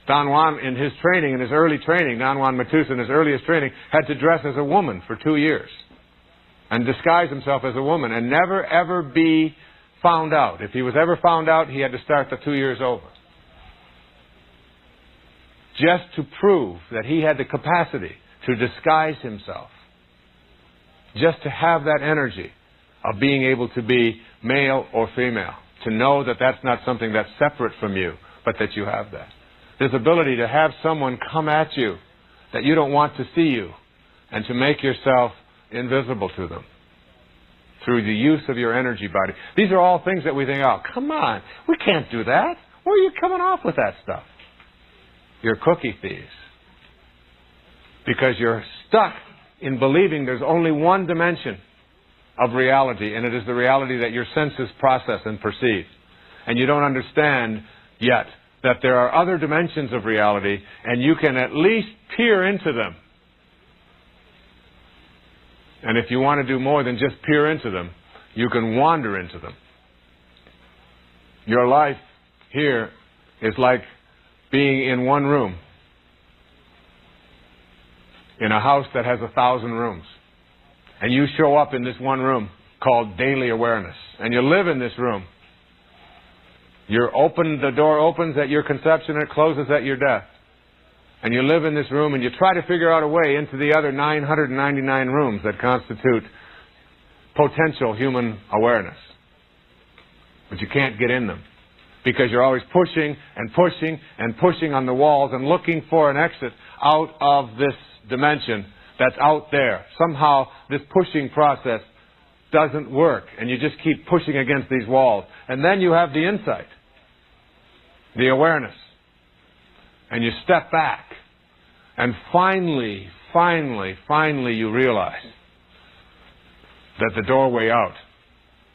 Don Juan, in his training, in his early training, Don Juan Matusa, in his earliest training, had to dress as a woman for 2 years and disguise himself as a woman and never, ever be found out. If he was ever found out, he had to start the 2 years over. Just to prove that he had the capacity to disguise himself. Just to have that energy of being able to be male or female. To know that that's not something that's separate from you, but that you have that. This ability to have someone come at you that you don't want to see you and to make yourself invisible to them through the use of your energy body. These are all things that we think, oh, come on, we can't do that. Where are you coming off with that stuff? You're cookie thieves. Because you're stuck in believing there's only one dimension of reality, and it is the reality that your senses process and perceive. And you don't understand yet that there are other dimensions of reality, and you can at least peer into them. And if you want to do more than just peer into them, you can wander into them. Your life here is like being in one room in a house that has 1,000 rooms. And you show up in this one room called daily awareness. And you live in this room. The door opens at your conception and it closes at your death. And you live in this room and you try to figure out a way into the other 999 rooms that constitute potential human awareness. But you can't get in them. Because you're always pushing and pushing and pushing on the walls and looking for an exit out of this dimension that's out there. Somehow this pushing process doesn't work, and you just keep pushing against these walls. And then you have the insight, the awareness, and you step back, and finally you realize that the doorway out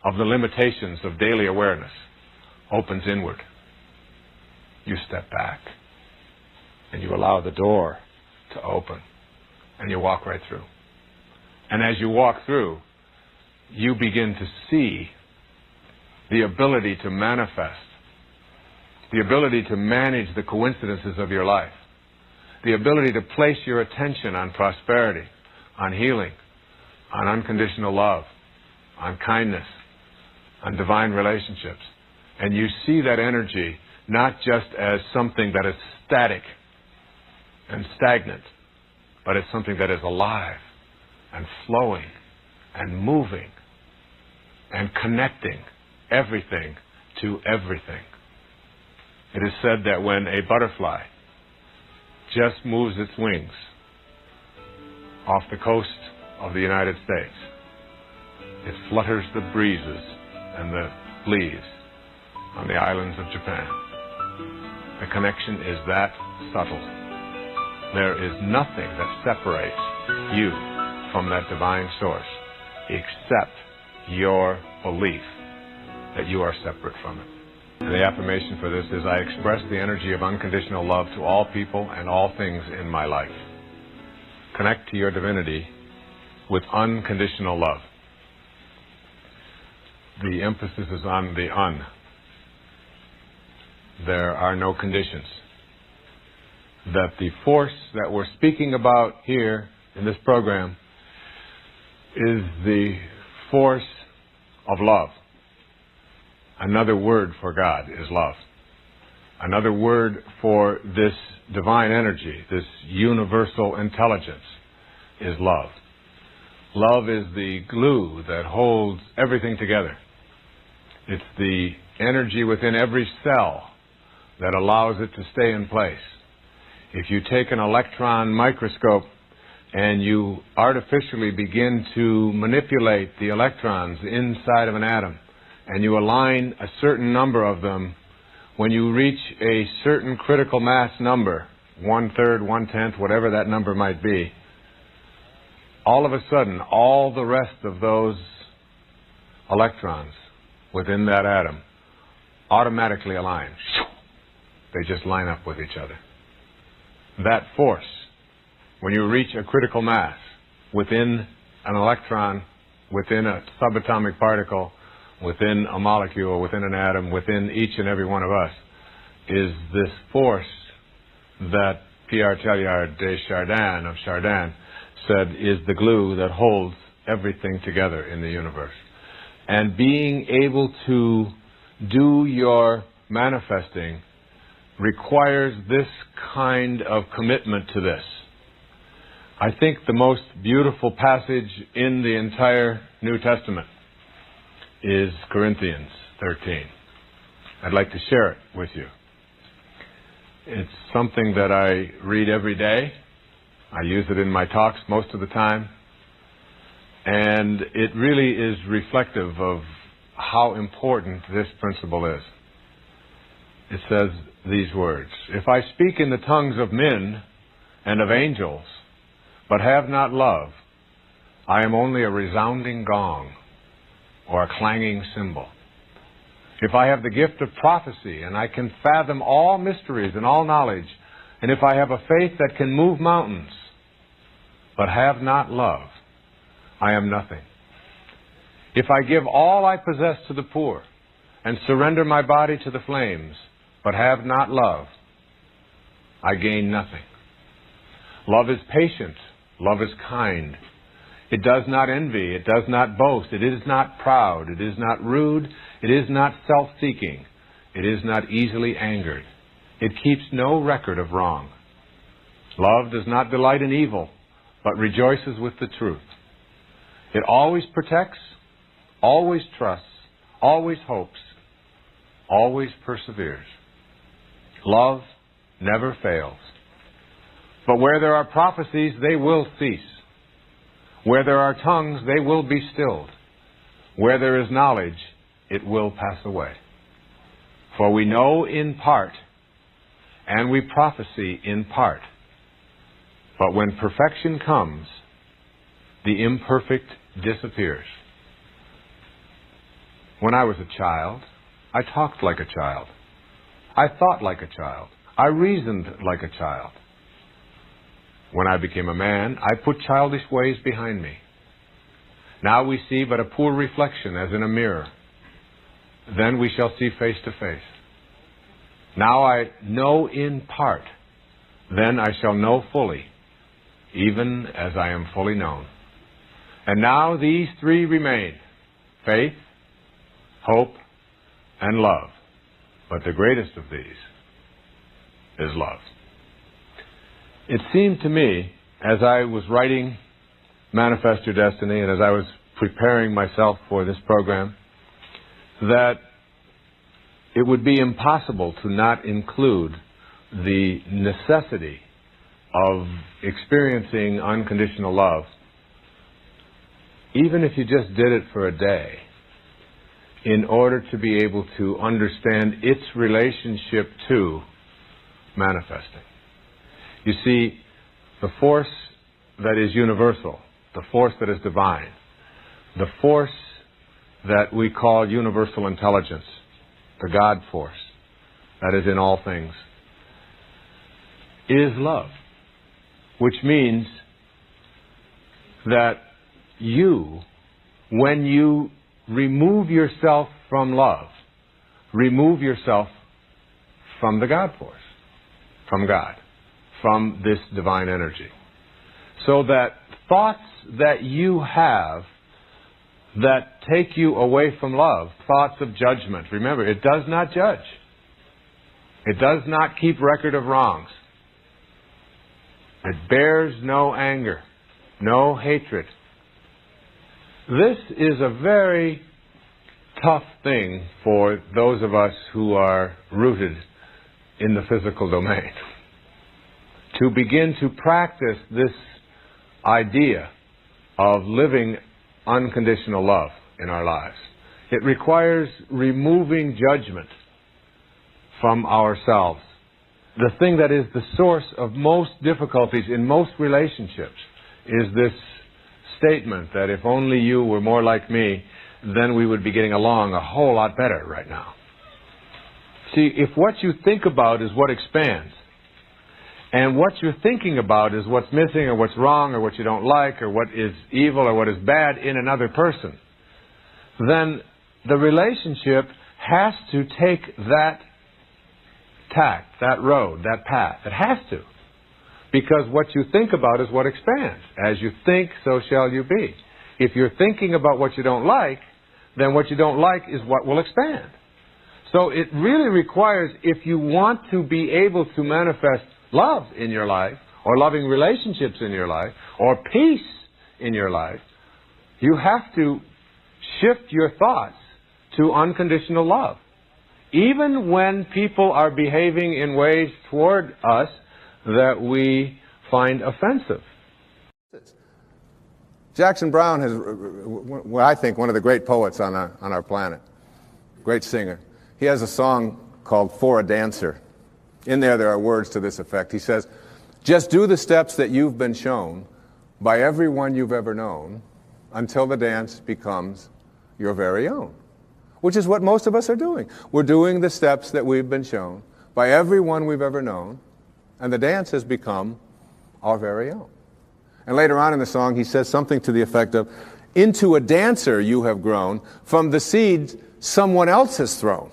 of the limitations of daily awareness opens inward. You step back, and you allow the door to open, and you walk right through. And as you walk through, you begin to see the ability to manifest, the ability to manage the coincidences of your life, the ability to place your attention on prosperity, on healing, on unconditional love, on kindness, on divine relationships. And you see that energy not just as something that is static and stagnant, but it's something that is alive and flowing and moving and connecting everything to everything. It is said that when a butterfly just moves its wings off the coast of the United States, it flutters the breezes and the leaves on the islands of Japan. The connection is that subtle. There is nothing that separates you from that divine source except your belief that you are separate from it. And the affirmation for this is, I express the energy of unconditional love to all people and all things in my life. Connect to your divinity with unconditional love. The emphasis is on the un. There are no conditions. That the force that we're speaking about here in this program is the force of love. Another word for God is love. Another word for this divine energy, this universal intelligence, is love. Love is the glue that holds everything together. It's the energy within every cell that allows it to stay in place. If you take an electron microscope and you artificially begin to manipulate the electrons inside of an atom, and you align a certain number of them, when you reach a certain critical mass number, 1/3, 1/10, whatever that number might be, all of a sudden, all the rest of those electrons within that atom automatically align. They just line up with each other. That force, when you reach a critical mass within an electron, within a subatomic particle, within a molecule, within an atom, within each and every one of us, is this force that Pierre Teilhard de Chardin of Chardin said is the glue that holds everything together in the universe. And being able to do your manifesting requires this kind of commitment to this. I think the most beautiful passage in the entire New Testament is Corinthians 13. I'd like to share it with you. It's something that I read every day. I use it in my talks most of the time. And it really is reflective of how important this principle is. It says these words, "If I speak in the tongues of men and of angels, but have not love, I am only a resounding gong or a clanging cymbal. If I have the gift of prophecy and I can fathom all mysteries and all knowledge, and if I have a faith that can move mountains, but have not love, I am nothing. If I give all I possess to the poor and surrender my body to the flames, but have not love, I gain nothing. Love is patient. Love is kind. It does not envy. It does not boast. It is not proud. It is not rude. It is not self-seeking. It is not easily angered. It keeps no record of wrong. Love does not delight in evil, but rejoices with the truth. It always protects, always trusts, always hopes, always perseveres. Love never fails. But where there are prophecies, they will cease. Where there are tongues, they will be stilled. Where there is knowledge, it will pass away. For we know in part, and we prophesy in part. But when perfection comes, the imperfect disappears." When I was a child, I talked like a child. I thought like a child. I reasoned like a child. When I became a man, I put childish ways behind me. Now we see but a poor reflection as in a mirror. Then we shall see face to face. Now I know in part. Then I shall know fully, even as I am fully known. And now these three remain: faith, hope, and love. But the greatest of these is love. It seemed to me, as I was writing Manifest Your Destiny, and as I was preparing myself for this program, that it would be impossible to not include the necessity of experiencing unconditional love, even if you just did it for a day, in order to be able to understand its relationship to manifesting. You see, the force that is universal, the force that is divine, the force that we call universal intelligence, the God force that is in all things, is love. Which means that you, when you remove yourself from love, remove yourself from the God force, from God, from this divine energy. So that thoughts that you have that take you away from love, thoughts of judgment, remember, it does not judge. It does not keep record of wrongs. It bears no anger, no hatred. This is a very tough thing for those of us who are rooted in the physical domain. To begin to practice this idea of living unconditional love in our lives. It requires removing judgment from ourselves. The thing that is the source of most difficulties in most relationships is this statement that if only you were more like me, then we would be getting along a whole lot better right now. See, if what you think about is what expands, and what you're thinking about is what's missing or what's wrong or what you don't like or what is evil or what is bad in another person, then the relationship has to take that intact, that road, that path. It has to. Because what you think about is what expands. As you think, so shall you be. If you're thinking about what you don't like, then what you don't like is what will expand. So it really requires, if you want to be able to manifest love in your life, or loving relationships in your life, or peace in your life, you have to shift your thoughts to unconditional love. Even when people are behaving in ways toward us that we find offensive. Jackson Browne is, what I think, one of the great poets on our planet. Great singer. He has a song called For a Dancer. In there are words to this effect. He says, just do the steps that you've been shown by everyone you've ever known until the dance becomes your very own. Which is what most of us are doing. We're doing the steps that we've been shown by everyone we've ever known, and the dance has become our very own. And later on in the song, he says something to the effect of, into a dancer you have grown from the seeds someone else has thrown.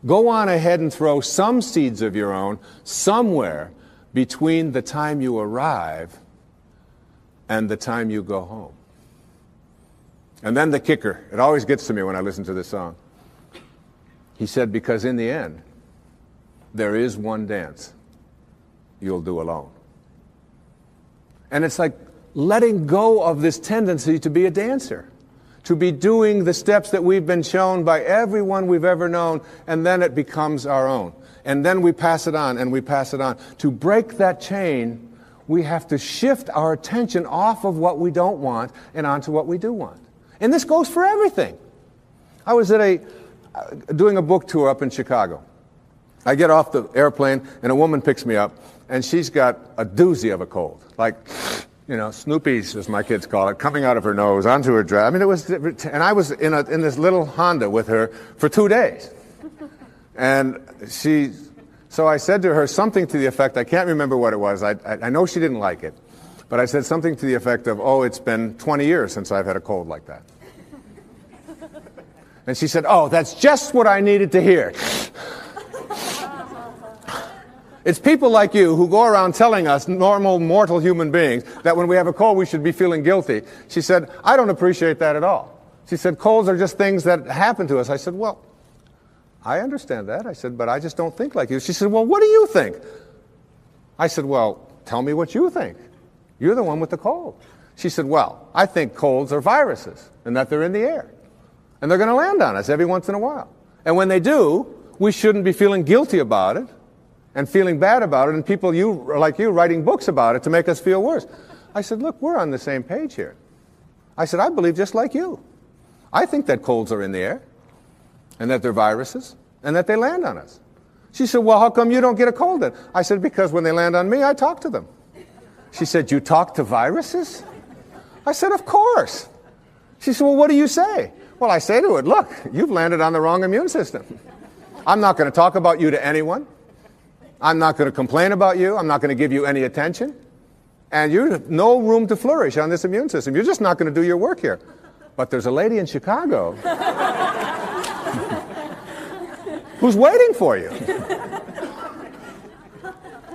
Go on ahead and throw some seeds of your own somewhere between the time you arrive and the time you go home. And then the kicker, it always gets to me when I listen to this song. He said, because in the end, there is one dance you'll do alone. And it's like letting go of this tendency to be a dancer, to be doing the steps that we've been shown by everyone we've ever known, and then it becomes our own. And then we pass it on, and we pass it on. To break that chain, we have to shift our attention off of what we don't want and onto what we do want. And this goes for everything. I was at doing a book tour up in Chicago. I get off the airplane, and a woman picks me up, and she's got a doozy of a cold. Like, Snoopy's, as my kids call it, coming out of her nose, onto her dress. I mean, and I was in this little Honda with her for 2 days. And so I said to her something to the effect, I can't remember what it was, I know she didn't like it, but I said something to the effect of, oh, it's been 20 years since I've had a cold like that. And she said, oh, that's just what I needed to hear. It's people like you who go around telling us, normal, mortal human beings, that when we have a cold we should be feeling guilty. She said, I don't appreciate that at all. She said, colds are just things that happen to us. I said, well, I understand that. I said, but I just don't think like you. She said, well, what do you think? I said, well, tell me what you think. You're the one with the cold. She said, well, I think colds are viruses and that they're in the air. And they're going to land on us every once in a while. And when they do, we shouldn't be feeling guilty about it and feeling bad about it, and people like you writing books about it to make us feel worse. I said, look, we're on the same page here. I said, I believe just like you. I think that colds are in the air, and that they're viruses, and that they land on us. She said, well, how come you don't get a cold then? I said, because when they land on me, I talk to them. She said, you talk to viruses? I said, of course. She said, well, what do you say? Well, I say to it, look, you've landed on the wrong immune system. I'm not going to talk about you to anyone. I'm not going to complain about you. I'm not going to give you any attention. And you have no room to flourish on this immune system. You're just not going to do your work here. But there's a lady in Chicago who's waiting for you.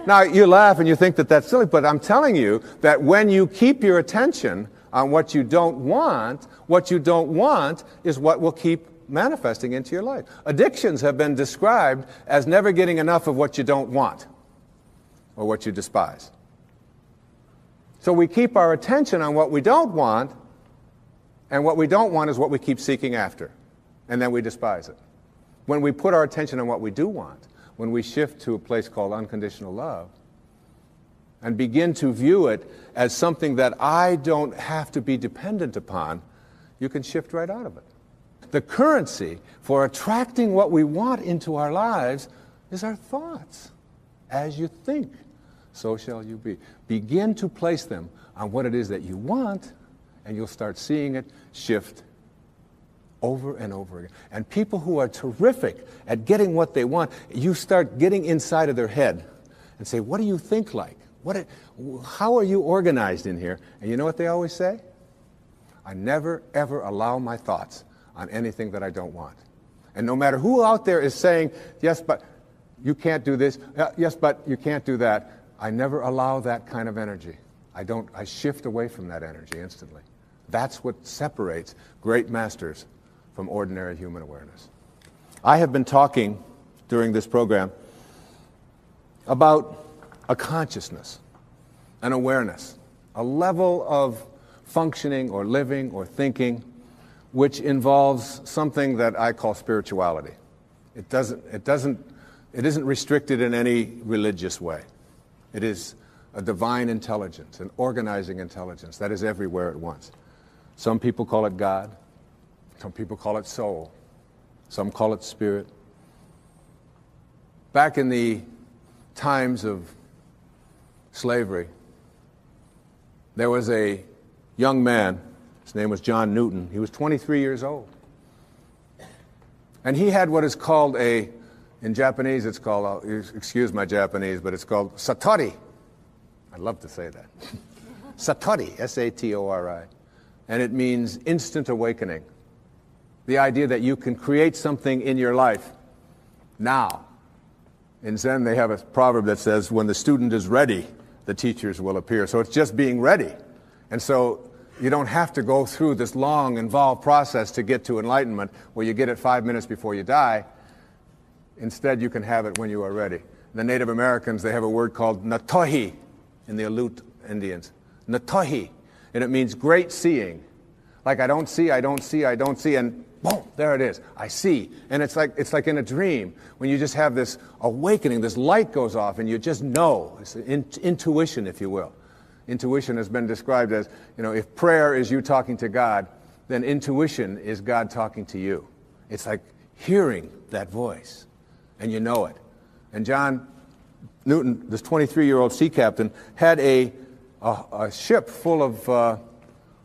Now, you laugh and you think that that's silly, but I'm telling you that when you keep your attention on what you don't want is what will keep manifesting into your life. Addictions have been described as never getting enough of what you don't want or what you despise. So we keep our attention on what we don't want, and what we don't want is what we keep seeking after, and then we despise it. When we put our attention on what we do want, when we shift to a place called unconditional love and begin to view it as something that I don't have to be dependent upon, you can shift right out of it. The currency for attracting what we want into our lives is our thoughts. As you think, so shall you be. Begin to place them on what it is that you want, and you'll start seeing it shift over and over again. And people who are terrific at getting what they want, you start getting inside of their head and say, what do you think like? How are you organized in here? And you know what they always say? I never, ever allow my thoughts on anything that I don't want. And no matter who out there is saying, yes, but You can't do this. Yes, but you can't do that. I never allow that kind of energy. I shift away from that energy instantly. That's what separates great masters from ordinary human awareness. I have been talking during this program about a consciousness, an awareness, a level of functioning or living or thinking which involves something that I call spirituality. It isn't restricted in any religious way. It is a divine intelligence, an organizing intelligence that is everywhere at once. Some people call it God. Some people call it soul. Some call it spirit. Back in the times of slavery, there was a young man. His name was John Newton. He was 23 years old. And he had what is called in Japanese, it's called, excuse my Japanese, but it's called satori. I love to say that. Satori, S-A-T-O-R-I. And it means instant awakening. The idea that you can create something in your life now. In Zen, they have a proverb that says, when the student is ready, the teachers will appear. So it's just being ready. And so you don't have to go through this long, involved process to get to enlightenment where you get it 5 minutes before you die. Instead, you can have it when you are ready. The Native Americans, they have a word called natohi in the Aleut Indians. Natohi. And it means great seeing. Like I don't see, and boom, there it is. I see. And it's like in a dream when you just have this awakening, this light goes off and you just know. It's intuition, if you will. Intuition has been described as, if prayer is you talking to God, then intuition is God talking to you. It's like hearing that voice, and you know it. And John Newton, this 23-year-old sea captain, had a ship full of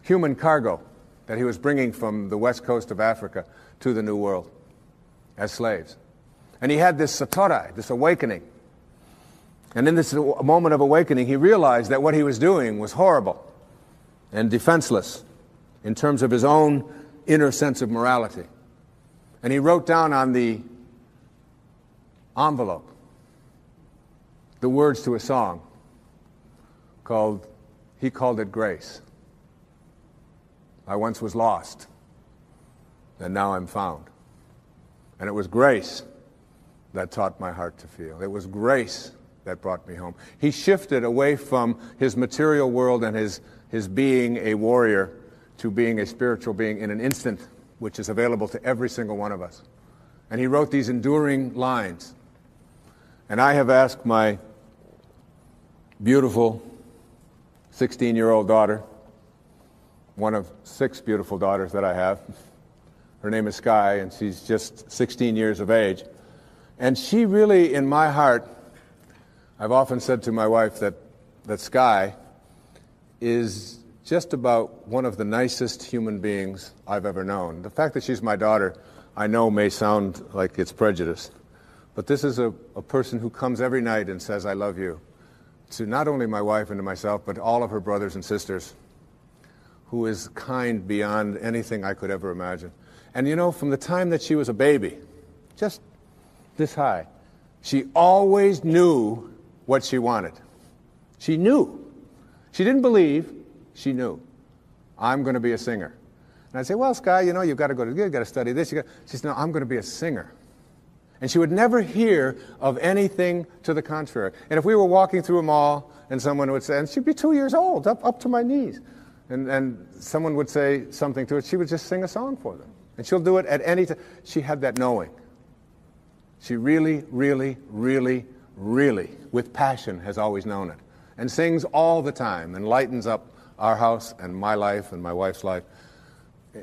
human cargo that he was bringing from the west coast of Africa to the New World as slaves. And he had this satori, this awakening. And in this moment of awakening, he realized that what he was doing was horrible and defenseless in terms of his own inner sense of morality. And he wrote down on the envelope the words to a song he called it Grace. I once was lost, and now I'm found. And it was grace that taught my heart to feel. It was grace that brought me home. He shifted away from his material world and his being a warrior to being a spiritual being in an instant, which is available to every single one of us. And he wrote these enduring lines. And I have asked my beautiful 16-year-old daughter, one of 6 beautiful daughters that I have. Her name is Sky, and she's just 16 years of age. And she really, in my heart, I've often said to my wife that Sky is just about one of the nicest human beings I've ever known. The fact that she's my daughter, I know may sound like it's prejudice, but this is a person who comes every night and says, I love you, to not only my wife and to myself, but all of her brothers and sisters, who is kind beyond anything I could ever imagine. And from the time that she was a baby, just this high, she always knew what she wanted. She knew. She didn't believe, she knew. I'm going to be a singer. And I'd say, well, Sky, you've got to go to, you've got to study this. She said, no, I'm going to be a singer. And she would never hear of anything to the contrary. And if we were walking through a mall and someone would say, and she'd be 2 years old, up to my knees, and someone would say something to her, she would just sing a song for them. And she'll do it at any time. She had that knowing. She really, really, really, really, with passion, has always known it. And sings all the time and lightens up our house and my life and my wife's life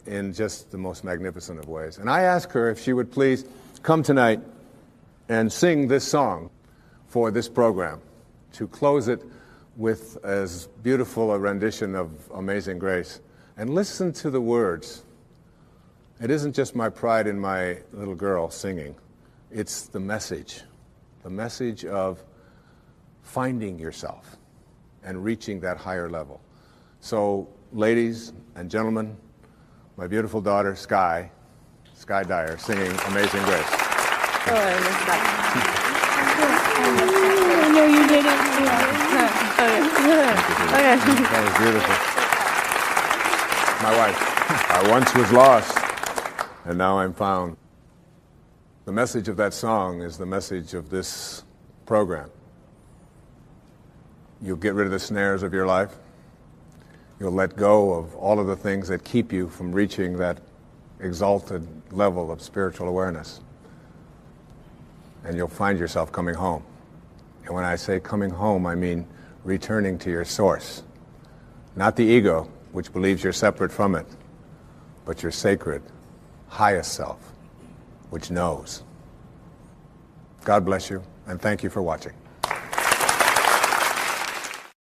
in just the most magnificent of ways. And I asked her if she would please come tonight and sing this song for this program, to close it with as beautiful a rendition of Amazing Grace. And listen to the words. It isn't just my pride in my little girl singing. It's the message of finding yourself and reaching that higher level. So, ladies and gentlemen, my beautiful daughter, Sky Dyer, singing Amazing Grace. Oh, I missed that. That was beautiful. My wife. I once was lost, and now I'm found. The message of that song is the message of this program. You'll get rid of the snares of your life. You'll let go of all of the things that keep you from reaching that exalted level of spiritual awareness. And you'll find yourself coming home. And when I say coming home, I mean returning to your source. Not the ego, which believes you're separate from it, but your sacred, highest self, which knows. God bless you, and thank you for watching.